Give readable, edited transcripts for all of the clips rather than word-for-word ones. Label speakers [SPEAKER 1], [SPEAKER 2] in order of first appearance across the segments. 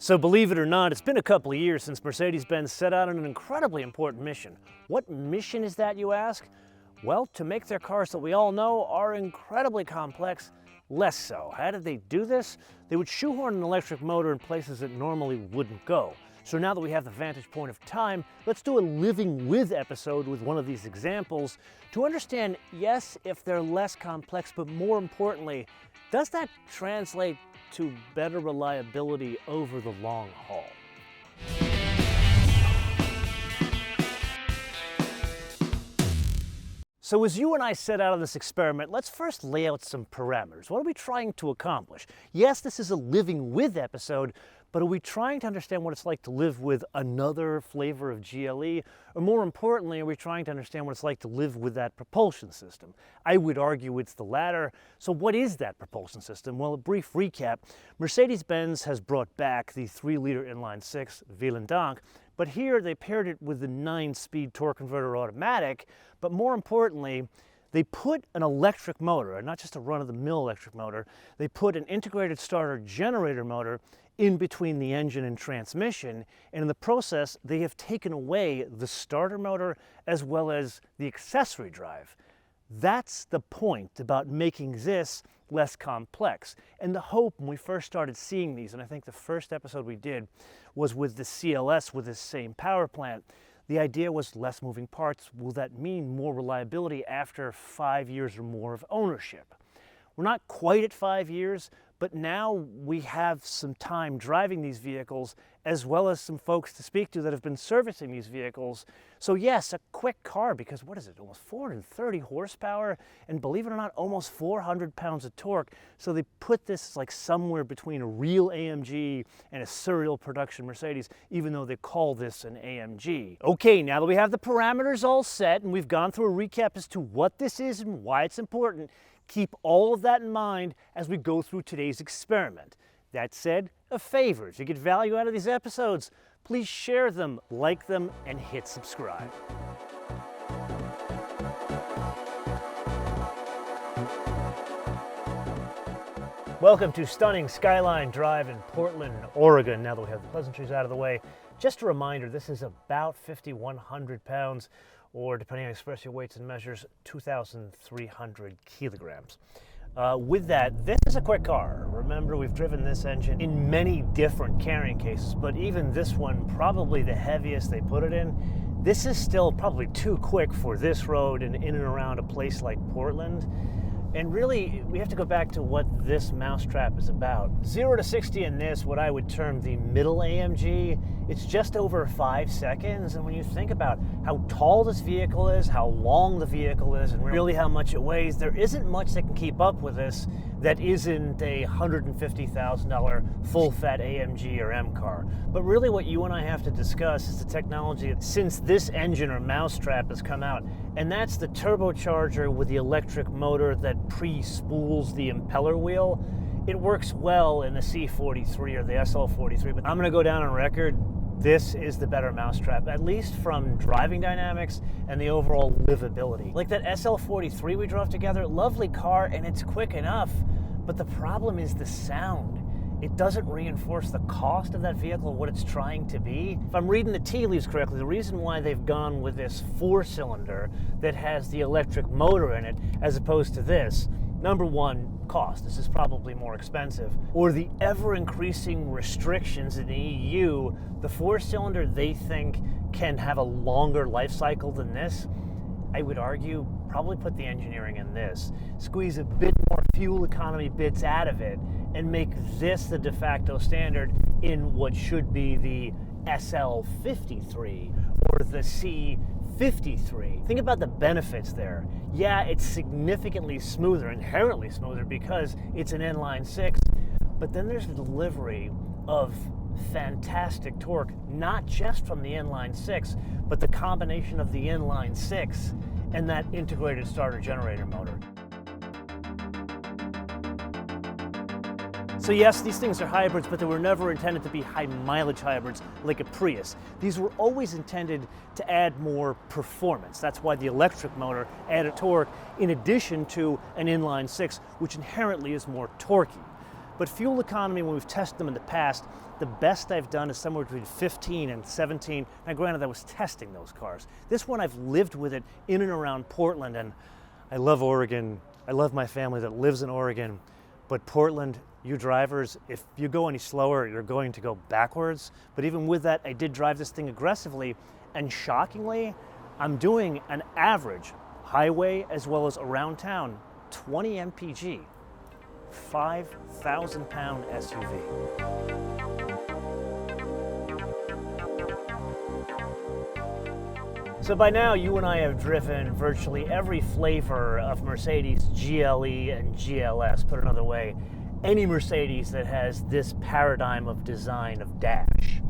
[SPEAKER 1] So believe it or not, it's been a couple of years since Mercedes Benz set out on an incredibly important mission. What mission is that, you ask? Well, to make their cars that we all know are incredibly complex, less so. How did they do this? They would shoehorn an electric motor in places that normally wouldn't go. So now that we have the vantage point of time, let's do a living with episode with one of these examples to understand, yes, if they're less complex, but more importantly, does that translate to better reliability over the long haul? So as you and I set out on this experiment, let's first lay out some parameters. What are we trying to accomplish? Yes, this is a living with episode, but are we trying to understand what it's like to live with another flavor of GLE? Or more importantly, are we trying to understand what it's like to live with that propulsion system? I would argue it's the latter. So what is that propulsion system? Well, a brief recap. Mercedes-Benz has brought back the 3-liter inline-6 Vielen-Dank, but here they paired it with the 9-speed torque converter automatic, but more importantly, they put an electric motor, and not just a run-of-the-mill electric motor, they put an integrated starter generator motor in between the engine and transmission, and in the process, they have taken away the starter motor as well as the accessory drive. That's the point about making this less complex. And the hope when we first started seeing these, and I think the first episode we did was with the CLS with this same power plant, the idea was less moving parts. Will that mean more reliability after 5 years or more of ownership? We're not quite at 5 years, but now we have some time driving these vehicles, as well as some folks to speak to that have been servicing these vehicles. So yes, a quick car, because what is it, almost 430 horsepower, and believe it or not, almost 400 pounds of torque. So they put this like somewhere between a real AMG and a serial production Mercedes, even though they call this an AMG. Okay, now that we have the parameters all set, and we've gone through a recap as to what this is and why it's important, keep all of that in mind as we go through today's experiment. That said, a favor, if you get value out of these episodes, please share them, like them, and hit subscribe. Welcome to stunning Skyline Drive in Portland, Oregon. Now that we have the pleasantries out of the way, just a reminder, this is about 5,100 pounds, or depending on express weights and measures, 2,300 kilograms. With that, this is a quick car. Remember, we've driven this engine in many different carrying cases, but even this one, probably the heaviest they put it in, this is still probably too quick for this road and in and around a place like Portland. And really, we have to go back to what this mousetrap is about. 0 to 60 in this, what I would term the middle AMG, it's just over 5 seconds. And when you think about how tall this vehicle is, how long the vehicle is, and really how much it weighs, there isn't much that can keep up with this that isn't a $150,000 full-fat AMG or M car. But really what you and I have to discuss is the technology since this engine or mousetrap has come out, and that's the turbocharger with the electric motor that pre-spools the impeller wheel. It works well in the C43 or the SL43, but I'm gonna go down on record, this is the better mousetrap, at least from driving dynamics and the overall livability. Like that SL43 we drove together, lovely car, and it's quick enough, but the problem is the sound. It doesn't reinforce the cost of that vehicle, what it's trying to be. If I'm reading the tea leaves correctly, the reason why they've gone with this 4-cylinder that has the electric motor in it, as opposed to this, number one, cost. This is probably more expensive. Or the ever-increasing restrictions in the EU, the 4-cylinder they think can have a longer life cycle than this. I would argue, probably put the engineering in this, squeeze a bit more fuel economy bits out of it, and make this the de facto standard in what should be the SL53 or the C53. Think about the benefits there. Yeah, it's significantly smoother, inherently smoother, because it's an inline-6, but then there's the delivery of fantastic torque, not just from the inline-6, but the combination of the inline-6 and that integrated starter generator motor. So yes, these things are hybrids, but they were never intended to be high mileage hybrids like a Prius. These were always intended to add more performance. That's why the electric motor added torque in addition to an inline-6, which inherently is more torquey. But fuel economy, when we've tested them in the past, the best I've done is somewhere between 15 and 17. Now granted, I was testing those cars. This one I've lived with it in and around Portland, and I love Oregon. I love my family that lives in Oregon. But Portland, you drivers, if you go any slower, you're going to go backwards. But even with that, I did drive this thing aggressively, and shockingly, I'm doing an average highway as well as around town 20 mpg, 5,000 pound SUV. So by now, you and I have driven virtually every flavor of Mercedes GLE and GLS. Put another way, any Mercedes that has this paradigm of design of dash.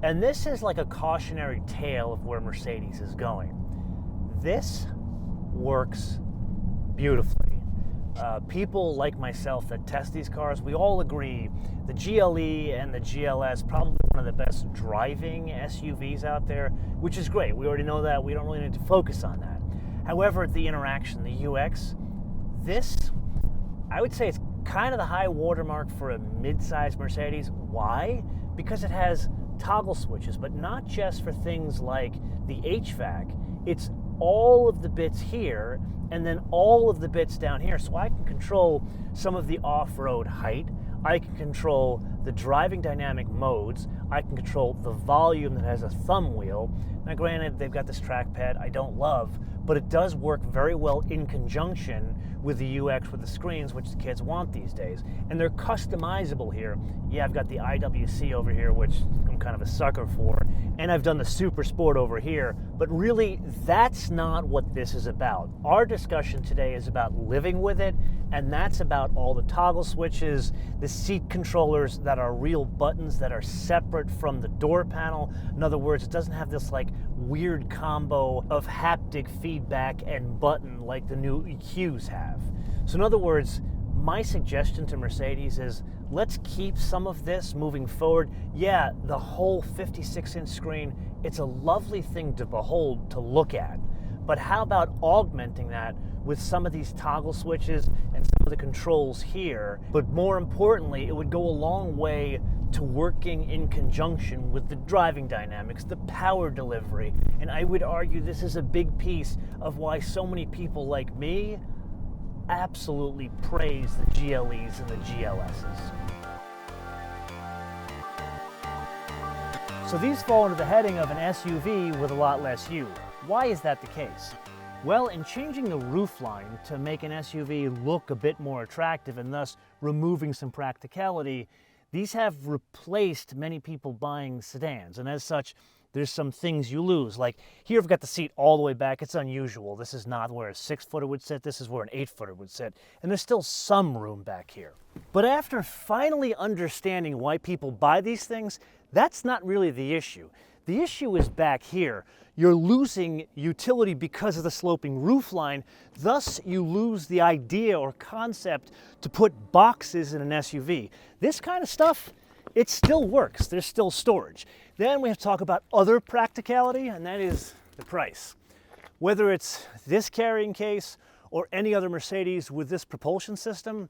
[SPEAKER 1] And this is like a cautionary tale of where Mercedes is going. This works beautifully. People like myself that test these cars, we all agree the GLE and the GLS probably one of the best driving SUVs out there, which is great. We already know that. We don't really need to focus on that. However, the interaction, the UX, this, I would say it's kind of the high watermark for a mid-size Mercedes. Why? Because it has toggle switches, but not just for things like the HVAC. It's all of the bits here and then all of the bits down here. So I can control some of the off-road height. I can control the driving dynamic modes. I can control the volume that has a thumb wheel. Now granted, they've got this trackpad I don't love, but it does work very well in conjunction with the UX with the screens, which the kids want these days. And they're customizable here. Yeah, I've got the IWC over here, which I'm kind of a sucker for, and I've done the Super Sport over here, but really that's not what this is about. Our discussion today is about living with it, and that's about all the toggle switches, the seat controllers that are real buttons that are separate from the door panel. In other words, it doesn't have this like weird combo of haptic feedback and button like the new EQs have. So in other words, my suggestion to Mercedes is let's keep some of this moving forward. Yeah, the whole 56-inch screen, it's a lovely thing to behold, to look at. But how about augmenting that with some of these toggle switches and some of the controls here? But more importantly, it would go a long way to working in conjunction with the driving dynamics, the power delivery. And I would argue this is a big piece of why so many people like me absolutely praise the GLEs and the GLSs. So these fall under the heading of an SUV with a lot less U. Why is that the case? Well, in changing the roofline to make an SUV look a bit more attractive and thus removing some practicality, these have replaced many people buying sedans, and as such, there's some things you lose. Like here I've got the seat all the way back. It's unusual. This is not where a 6-footer would sit. This is where an 8-footer would sit. And there's still some room back here. But after finally understanding why people buy these things, that's not really the issue. The issue is back here. You're losing utility because of the sloping roofline. Thus, you lose the idea or concept to put boxes in an SUV. This kind of stuff, it still works. There's still storage. Then we have to talk about other practicality, and that is the price. Whether it's this carrying case or any other Mercedes with this propulsion system,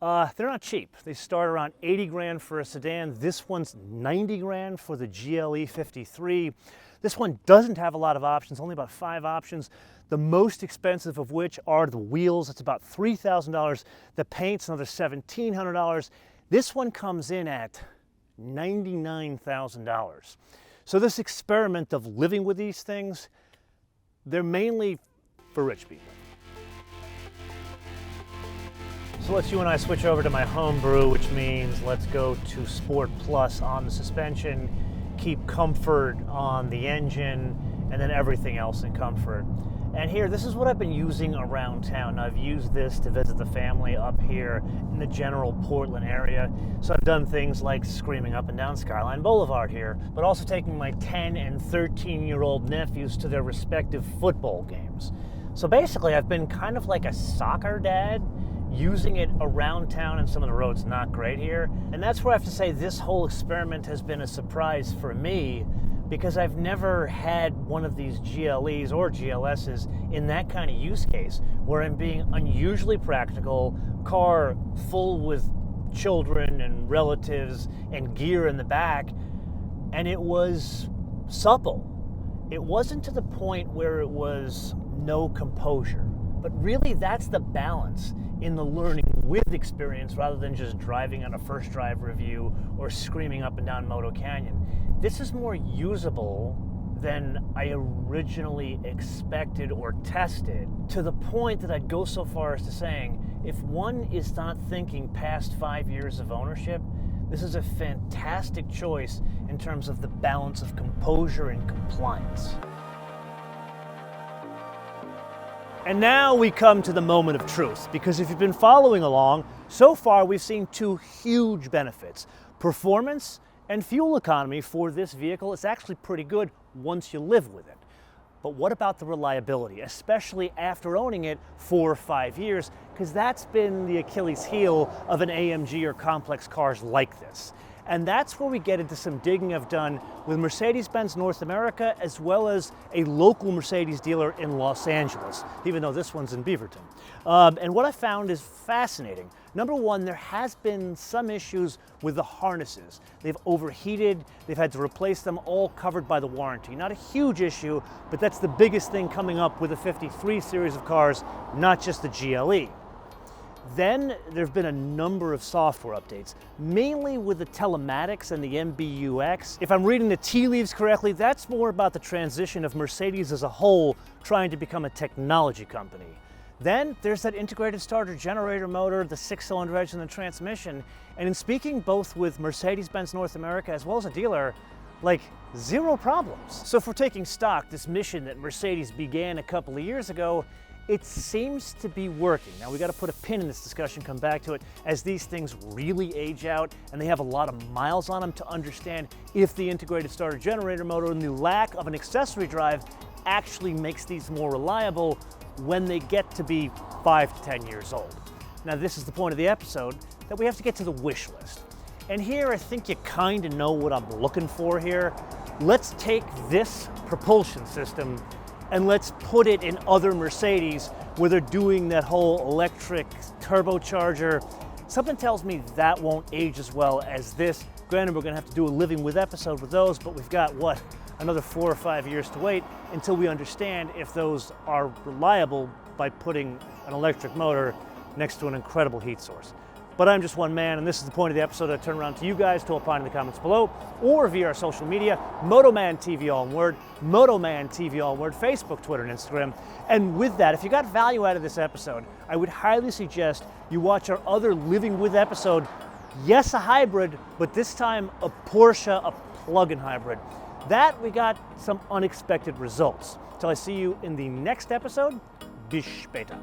[SPEAKER 1] they're not cheap. They start around 80 grand for a sedan. This one's 90 grand for the GLE 53. This one doesn't have a lot of options, only about 5 options. The most expensive of which are the wheels. It's about $3,000. The paint's another $1,700. This one comes in at $99,000. So this experiment of living with these things, they're mainly for rich people. So let's you and I switch over to my homebrew, which means let's go to Sport Plus on the suspension, keep comfort on the engine, and then everything else in comfort. And here, this is what I've been using around town. I've used this to visit the family up here in the general Portland area. So I've done things like screaming up and down Skyline Boulevard here, but also taking my 10 and 13-year-old nephews to their respective football games. So basically, I've been kind of like a soccer dad, using it around town, and some of the roads not great here. And that's where I have to say this whole experiment has been a surprise for me, because I've never had one of these GLEs or GLSs in that kind of use case, where I'm being unusually practical, car full with children and relatives and gear in the back, and it was supple. It wasn't to the point where it was no composure, but really that's the balance in the learning with experience rather than just driving on a first drive review or screaming up and down Moto Canyon. This is more usable than I originally expected or tested, to the point that I'd go so far as to saying, if one is not thinking past 5 years of ownership, this is a fantastic choice in terms of the balance of composure and compliance. And now we come to the moment of truth, because if you've been following along, so far we've seen two huge benefits. Performance and fuel economy for this vehicle is actually pretty good once you live with it. But what about the reliability, especially after owning it for 5 years? Because that's been the Achilles heel of an AMG or complex cars like this. And that's where we get into some digging I've done with Mercedes Benz North America, as well as a local Mercedes dealer in Los Angeles, even though this one's in Beaverton. And what I found is fascinating. Number one, there has been some issues with the harnesses. They've overheated, they've had to replace them, all covered by the warranty. Not a huge issue, but that's the biggest thing coming up with the 53 series of cars, not just the GLE. Then there have been a number of software updates, mainly with the telematics and the MBUX. If I'm reading the tea leaves correctly, that's more about the transition of Mercedes as a whole trying to become a technology company. Then there's that integrated starter generator motor, the 6-cylinder engine and transmission. And in speaking both with Mercedes Benz North America as well as a dealer, like zero problems. So if we're taking stock, this mission that Mercedes began a couple of years ago, it seems to be working. Now we got to put a pin in this discussion, come back to it, as these things really age out and they have a lot of miles on them to understand if the integrated starter generator motor and the lack of an accessory drive actually makes these more reliable when they get to be 5 to 10 years old. Now this is the point of the episode that we have to get to the wish list. And here I think you kind of know what I'm looking for here. Let's take this propulsion system and let's put it in other Mercedes where they're doing that whole electric turbocharger. Something tells me that won't age as well as this. Granted, we're gonna have to do a living with episode with those, but we've got, what, another 4 or 5 years to wait until we understand if those are reliable by putting an electric motor next to an incredible heat source. But I'm just one man, and this is the point of the episode. I turn around to you guys to opine in the comments below, or via our social media, MotoManTV all in word, MotoManTV all in word, Facebook, Twitter, and Instagram. And with that, if you got value out of this episode, I would highly suggest you watch our other Living With episode. Yes, a hybrid, but this time a Porsche, a plug-in hybrid. That we got some unexpected results. Till I see you in the next episode, bis später.